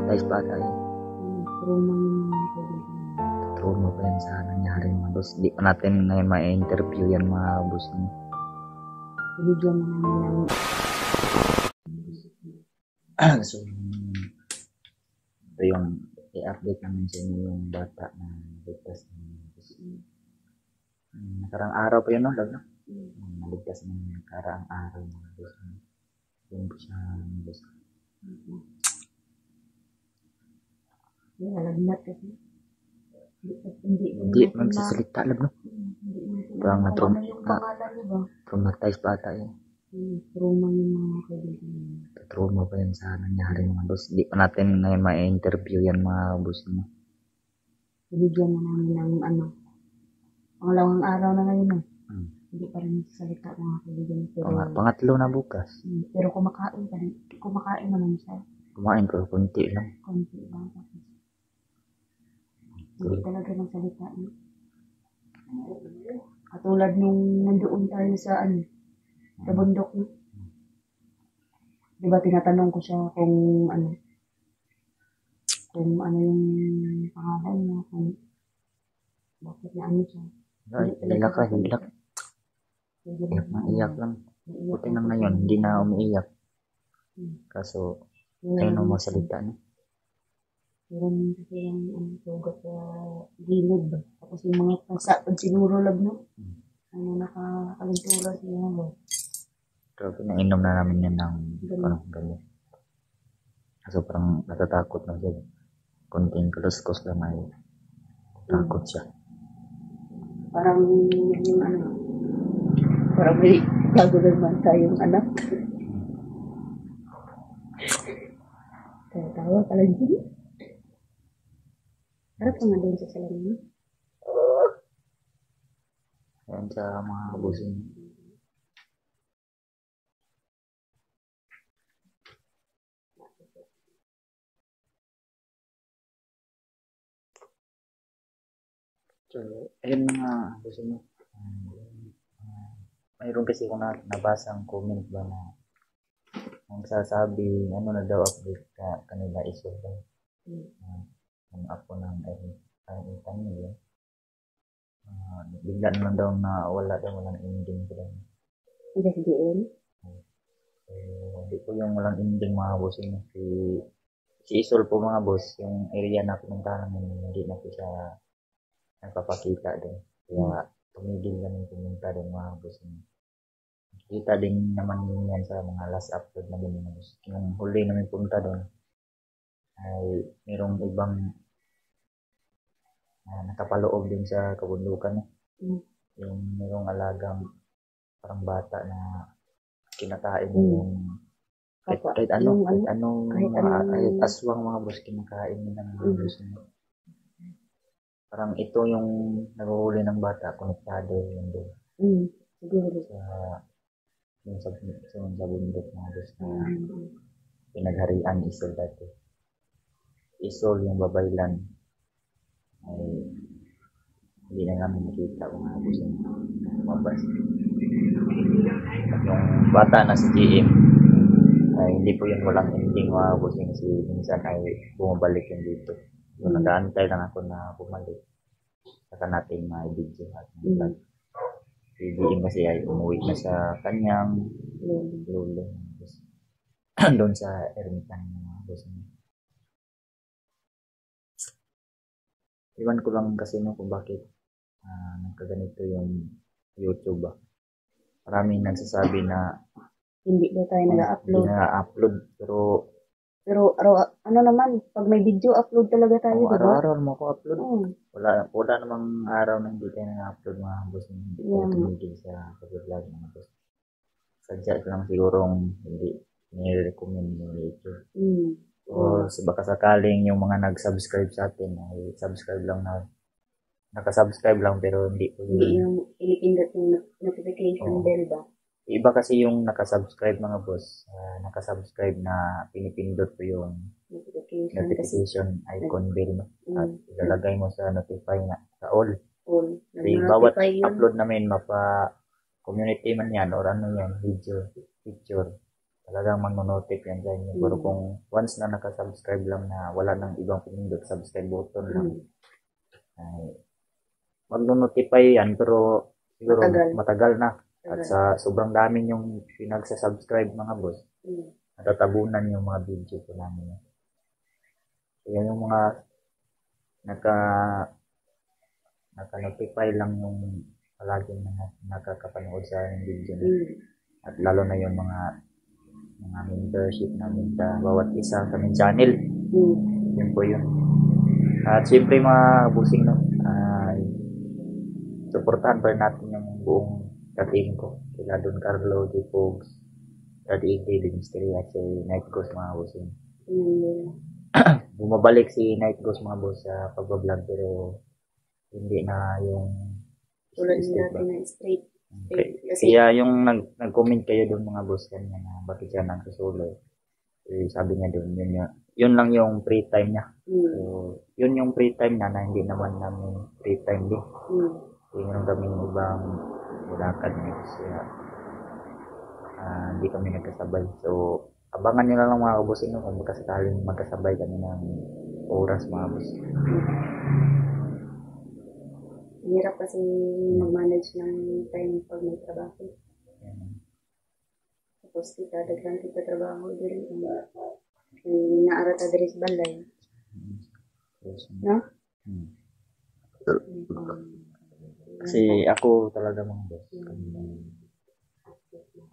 traumatized pa tayo. Trauma yung mga kaibigan. Trauma pa yan sa nangyari mga boss. Di pa natin ngayon ma-interview yan mga boss. Binigyan na namin ng So, ito yung i-update namin sa inyo yung bata na ligtas na nakarang araw pa yun, no? Naligtas na nakarang araw mga boss. Yung siya mga boss. nalagnat kasi. Hindi magsasalita lang, no? Parang traumatized pa tayo. Trauma yung mga kaibigan. Trauma pa yan sa nangyari mga boss. Di pa natin ngayon ma-interview yan mga boss. Binigyan na namin ng pangalawang araw na ngayon. Hindi pa rin salita mga kaibigan. Pero, Pangatlo na bukas. Pero kumakain naman siya. Kumain ko, konti lang. Konti lang. Tapos, hindi talaga magsalita. Katulad nung nandoon tayo sa bundok. Diba tinatanong ko siya kung ano yung pangalan niya, kung bakit na siya. Hilak ka, hilak. Iyak lang. Buti na ngayon, hindi na umiiyak. Kaso, ayun ang masalita na. Meron kasi yung sugat sa gilid. Tapos yung mga pag siguro lab, no? Nakakalintura siya. Pero pinainom na namin yan ng parang gamot. Kaso parang natatakot na siya. Konting kaluskos lang ay takot siya. Parang parang may bago naman tayong anak. Tawa ka lang dyan. Harap ka nga doon sa salamin. Ayan sa mga busing. So, ayun mga busing mo. Mayroon kasi kung nabasang comment ba na ang sasabi, ano na daw update ka kanila iso daw. Ang ako ng itan nila. Bigla naman daw na walang ending ko lang. Hindi. Hindi po yung walang ending mga boss. Si Isol po mga boss, yung area na pumuntahan namin, hindi na po siya nagpapakita din. Kaya tumigil namin pumunta din mga boss. Kita din naman yan sa mga last upload namin mga boss. Yung huli namin pumunta doon ay mayroong ibang nakapaloob din sa kabundukan. Yung mayroong alagang parang bata na kinakain yung kahit aswang mga boss, kinakain nila mga boss. Parang ito yung naguhuli ng bata, konektado yun doon. Siguro. Sa bundok mga boss na pinagharian Isol dati. Isol yung babaylan ay hindi na namin nakita mga boss yung mabas. Yung bata na si GM ay hindi po yun walang ending mga boss, si minsan ay bumabalik yun dito. So, nag-aantay lang ako na bumalik. Saka natin ma-video at vlog. Si GM kasi ay umuwi na sa kanyang lolo. Doon sa ermitan mga boss. Iwan ko lang kasi kung bakit nagkaganito yung YouTube. Maraming nagsasabi na hindi na tayo nag-upload. Pero ano naman, pag may video, upload talaga tayo, diba? Araw-araw mo ko upload. Wala namang araw na hindi tayo nag-upload mga boss. Hindi ko tumigil sa pag-vlog mga boss. Sadya lang sigurong hindi nire-recommend yung YouTube. O baka sakaling yung mga nag-subscribe sa atin ay subscribe lang na nakasubscribe lang pero hindi po yung pinipindot yung notification bell ba? Iba kasi yung nakasubscribe mga boss, nakasubscribe na pinipindot po yung notification icon bell at ilalagay mo sa notify na sa all. Kasi bawat upload namin mapa community man yan or ano yan, video, picture. talagang magno-notif yan sa inyo. Pero kung once na nakasubscribe lang na wala nang ibang pinindot, subscribe button lang, ay magno-notify yan, pero siguro matagal na. At sa sobrang dami yung pinagsa-subscribe mga boss, natatabunan yung mga video ko namin. So, yan yung mga naka-notify lang yung palaging nakakapanood sa video na. At lalo na yung mga membership namin sa bawat isa kaming channel. Yun po yun. At siyempre mga busing, no, supportahan pa rin natin yung buong team ko. Sila Don Carlo, J. Pogs, Daddy David Mystery at si Night Ghost mga busing. Bumabalik si Night Ghost mga boss sa pag-vlog, pero hindi na yung tulad natin na straight. Kaya yung nag-comment kayo doon mga boss kanya na bakit siya nagsusuloy. Sabi niya doon, yun lang yung free time niya. So, yun yung free time na hindi naman namin free time din. Meron kami ibang bulakad niya kasi hindi kami nagkasabay. So, abangan nyo lang mga kabusin kung magkasakaling magkasabay kami ng oras mga boss. Hirap kasi mag-manage ng time pag may trabaho. Tapos daghan kita trabaho diri naarata diri sa balay. No? Kasi ako talaga mga boss.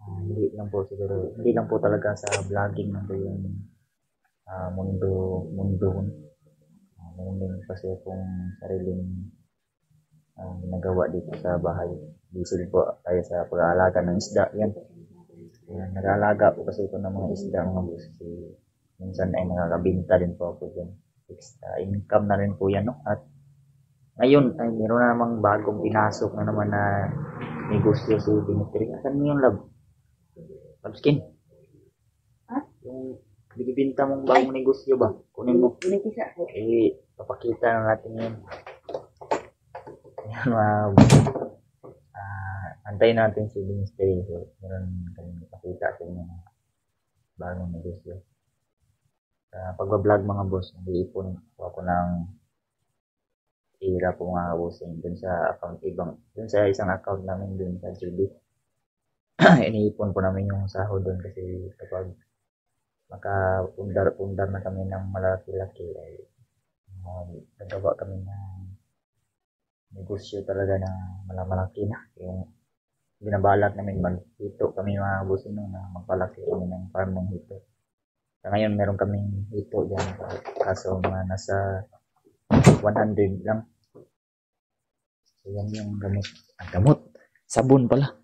Hindi lang po talaga sa vlogging nando yung mundo kasi kung sariling ginagawa dito sa bahay. Busy po tayo sa pag-aalaga ng isda. Yan. Nag-aalaga po kasi ito ng mga isda mga boss. Minsan ay nakakabinta din po ako dyan. Extra income na rin po yan. No? At ngayon ay meron na namang bagong pinasok na naman na negosyo si Dimitri. Asan mo yung love skin? Yung binibinta mong bagong negosyo ba? Kunin mo. Papakita na natin yun. Antayin natin si Dimitri. So, meron kami ipakita sa inyo ng bagong negosyo. Pag-vlog mga boss, nag-iipon ako ng po mga bossing dun sa account dun sa isang account namin dun sa Judy. Iniipon po namin yung sahod dun kasi kapag makapundar na kami ng malaki-laki ay nagawa kami ng negosyo talaga na malaki na. Yung binabalak namin maghito kami mga bossing na magpalaki kami ng farm ng hito. Sa ngayon meron kaming hito dyan kaso mga nasa 100 lang. So, yan yung gamot. Sabon pala.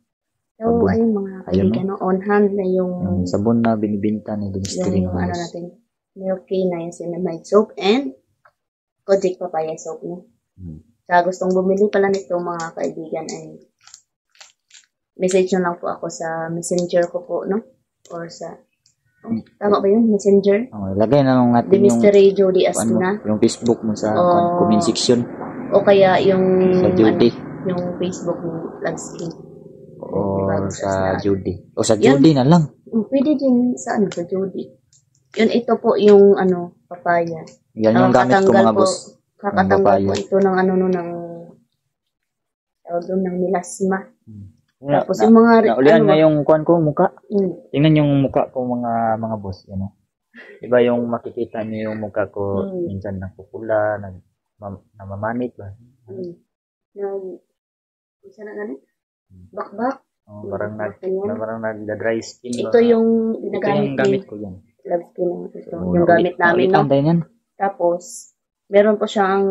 So, ayun mga kaibigan, on hand na yung sabon na binibinta ni Dimitri. Yung natin, Milky na yung cinnamide soap and Kojic papaya soap. No? Sa gustong bumili pala nito mga kaibigan ay message nyo lang po ako sa messenger ko po, no? Or sa tama ba yun? Messenger? Lagay na lang natin The Mystery Jody Astina. Yung Facebook mo sa comment section. O kaya yung sa Jody. Yung Facebook ng Lagskin. O sa Jody. O sa Jody na lang. Pwede din sa sa Jody. Yun, ito po yung papaya. Yan yung gamit ko mga boss. Kakatanggal po ito ng ng melasma. Tapos yung mga naulian nga yung kuan ko mukha. Tingnan yung mukha ko mga boss, Diba yung makikita niyo yung mukha ko minsan nagpupula, namamanit ba? Isa na ganun? Bakbak? Parang nagda-dry skin. Ito yung gamit ko yan. Love skin ito. Yung gamit namin, no? Tapos, meron po siyang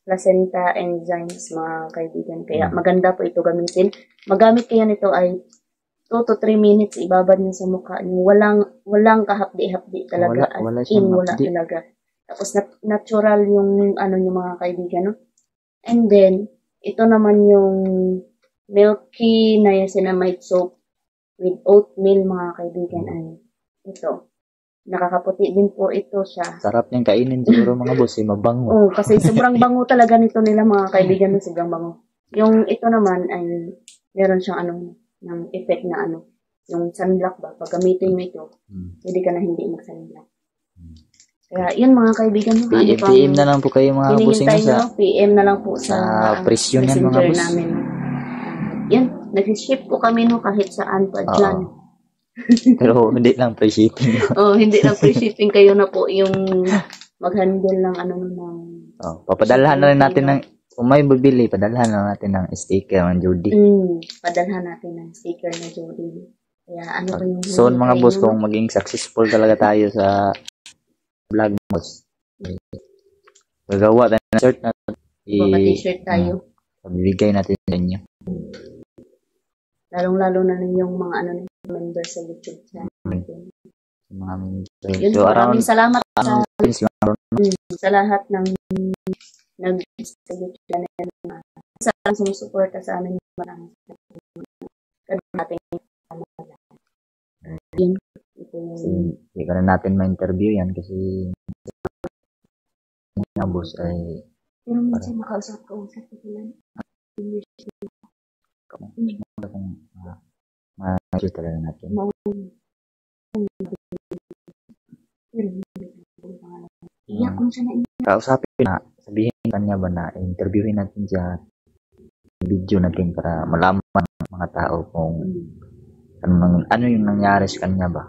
placenta enzymes mga kaibigan. Kaya maganda po ito gamitin. Magamit kaya nito ay 2 to 3 minutes ibabad niyo sa mukha niyo. Walang kahapdi-hapdi talaga. Wala talaga. Tapos natural yung niyo mga kaibigan, no? And then ito naman yung Milky Niacinamide soap with oatmeal mga kaibigan ay ito. Nakakaputi din po ito siya. Sarap niyang kainin siguro mga boss, mabango. Kasi sobrang bango talaga nito nila mga kaibigan, sobrang bango. Yung ito naman ay meron siyang ng effect na yung sunblock ba, pag gamitin mo ito, pwede ka na hindi mag-sunblock. Kaya yun mga kaibigan, PM na lang po kayo mga busing sa PM na lang po sa presyo niyan mga boss namin. Yan, nag-ship po kami no kahit saan pa dyan. Pero hindi lang free shipping. Hindi lang free shipping, kayo na po yung mag-handle ng ng papadalhan na rin natin ng kung may bibili, padalhan na natin ng sticker ng Judy. Padalhan natin ng sticker ng Judy. Kaya ano ba yung so mga boss, kung maging successful talaga tayo sa vlog boss, gagawa tayo ng shirt na t-shirt tayo. Pabibigay natin sa inyo. Lalong-lalo na yung mga members sa YouTube channel. So, maraming salamat sa lahat ng nag-sa YouTube channel na sa sumusuporta sa amin. Maraming salamat. Hindi ka na natin ma-interview yan kasi na boss ay pero minsan makausap ko sa tigilan. Kung ma-shoot talaga natin. Kausapin na, sabihin kanya ba na interviewin natin siya, video natin para malaman ng mga tao kung ano yung nangyari sa kanya ba.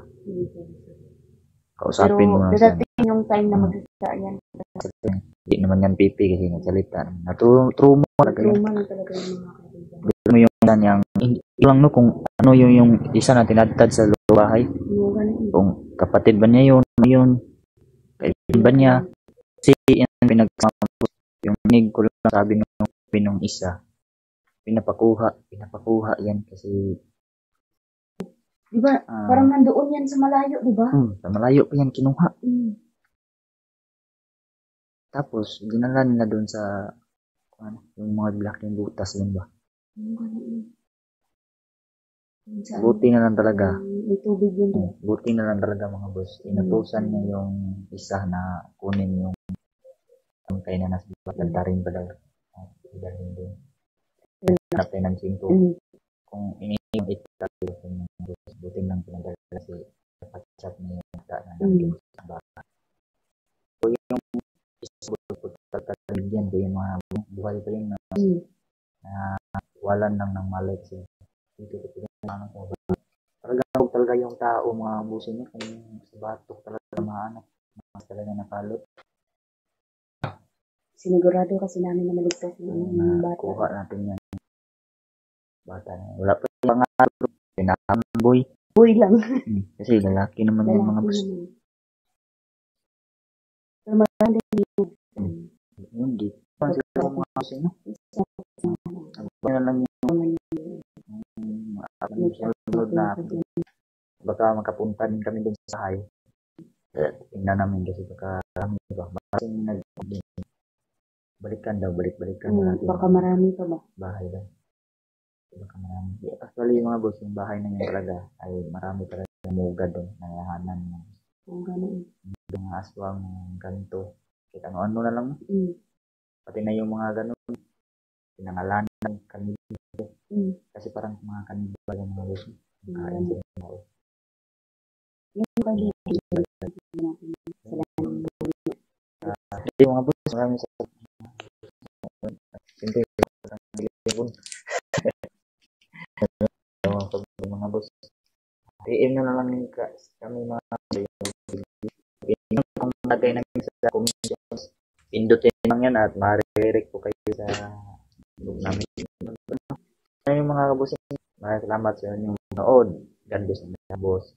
Kausapin mo na siya. Dadating yung time na magsalita yan. Hindi naman yan pipi kasi nagsalita. True mo talaga yan. Gusto mo yung lang no, kung ano yung isa na tinatad sa bahay. Kung kapatid ba niya yun, kaibigan ba niya. Kasi yan pinagkamapos. Yung nig ko lang sabi nung isa. Pinapakuha yan kasi diba, parang nandoon yan sa malayo, diba? Sa malayo pa yan kinuha. Tapos, dinala nila doon sa yung mga black yung butas doon ba? Buti na lang talaga. Buti na lang talaga mga boss. Inutusan niya yung isa na kunin yung kay na nasa rin pala. Dalhin doon. Napay ng sinto. Kung yung itatayo yung buti lang pinadala kasi kapag-chat niya yung mata na sa baka. So yung tatagyan ko yung mga buhay pa yun na walan lang ng malit siya. Talaga yung tao mga busin niya kung sa batok talaga maanak talaga napalot. Sinigurado kasi namin na maligtas yung bata. Kuha natin yan. Bata na. Wala pa yung mga boy. Boy lang. Kasi lalaki naman yung mga boss. Pero marami hindi. Kasi yung mga boss niya. Ano lang yung sunod na baka makapunta din kami doon sa hay. Tingnan namin kasi baka kami ba. Balikan natin. Baka marami pa ba? Bahay lang. Baka marami. Actually yung mga boss, yung bahay na yun talaga ay marami talaga mugad doon. Nangahanan mo. Yung mga aswang, ganito. Kita ano na lang. Pati na yung mga ganun. Pinangalan ng kanibal. Kasi parang mga kanibal yung mga boss. Kain sila ng tao. Yung mga boss, marami sa siyempre mga boss. PM na lang kami mga kung lagay namin sa comments, pindutin lang yan at ma-redirect po kayo sa group namin. Yung mga kabusing, maraming salamat sa inyong nood. God bless mga boss.